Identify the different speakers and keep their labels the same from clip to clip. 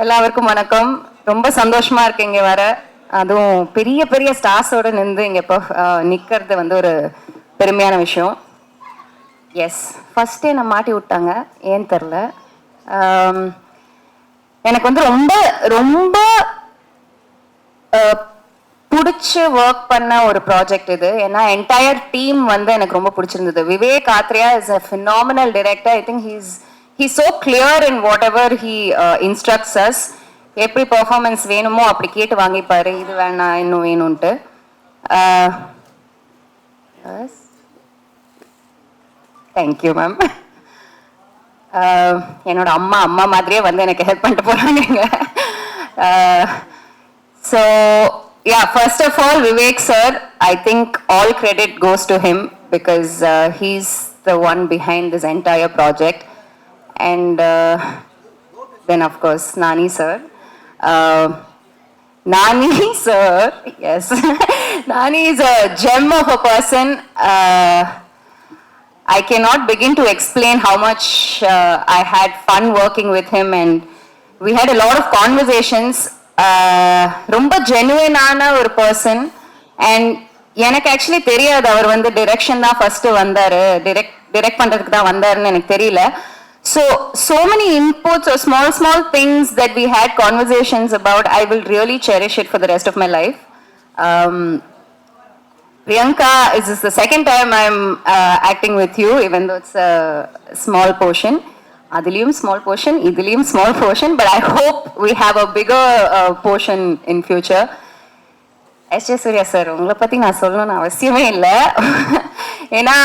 Speaker 1: எல்லாருக்கும் வணக்கம். ரொம்ப சந்தோஷமா இருக்கு இங்க வர. அதுவும் பெரிய பெரிய ஸ்டார்ஸோட நின்று இங்க இப்போ நிக்கிறது வந்து ஒரு பெருமையான விஷயம். எஸ், ஃபர்ஸ்டே நான் மாட்டி விட்டாங்க, ஏன்னு தெரில. எனக்கு வந்து ரொம்ப ரொம்ப பிடிச்சி ஒர்க் பண்ண ஒரு ப்ராஜெக்ட் இது. ஏன்னா என்டையர் டீம் வந்து எனக்கு ரொம்ப பிடிச்சிருந்தது. Vivek Atreya is a phenomenal director. I think he's so clear in whatever he instructs us. எப்படி பெர்ஃபார்மன்ஸ் வேணுமோ அப்படி கேட்டு வாங்கிப்பாரு, இது வேணாம் இன்னும் வேணும்ன்ட்டு. Thank you ma'am. என்னோட அம்மா அம்மா மாதிரியே வந்து எனக்கு ஹெல்ப் பண்ணிட்டு போறாங்க. So yeah, first of all, Vivek sir, I think all credit goes to him because he's the one behind this entire project. And then of course Nani sir. Nani sir, yes. Nani is a gem of a person. I cannot begin to explain how much I had fun working with him, and we had a lot of conversations. ரொம்ப ஜெனுவினான ஒரு person. And எனக்கு actually தெரியாது அவர் வந்து direction தான் first வந்தாரு, direct பண்றதுக்கு தான் வந்தாருன்னு எனக்கு தெரியல. So many inputs or small things that we had conversations about. I will really cherish it for the rest of my life. Priyanka, this is the second time I'm acting with you, even though it's a small portion. Adiliyum small portion, idiliyum small portion, but I hope we have a bigger portion in future. S.J. Surya sir, உங்களை பத்தி நான் சொல்லணும்னு அவசியமே இல்லை. ஏன்னா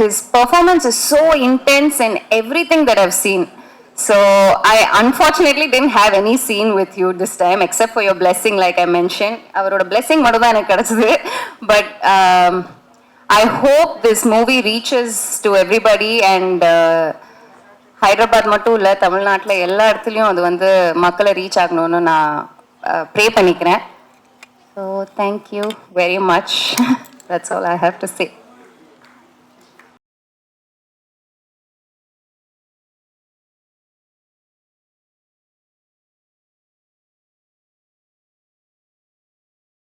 Speaker 1: his performance is so intense in everything that I've seen. So I unfortunately didn't have any scene with you this time except for your blessing, like I mentioned. அவரோட blessing மட்டும் தான் எனக்கு கிடைச்சது. But I hope this movie reaches to everybody, and Hyderabad மட்டும் இல்லை, தமிழ்நாட்டில் எல்லா இடத்துலையும் அது வந்து மக்களை ரீச் ஆகணும்னு நான் ப்ரே பண்ணிக்கிறேன். So thank you very much. That's all I have to say.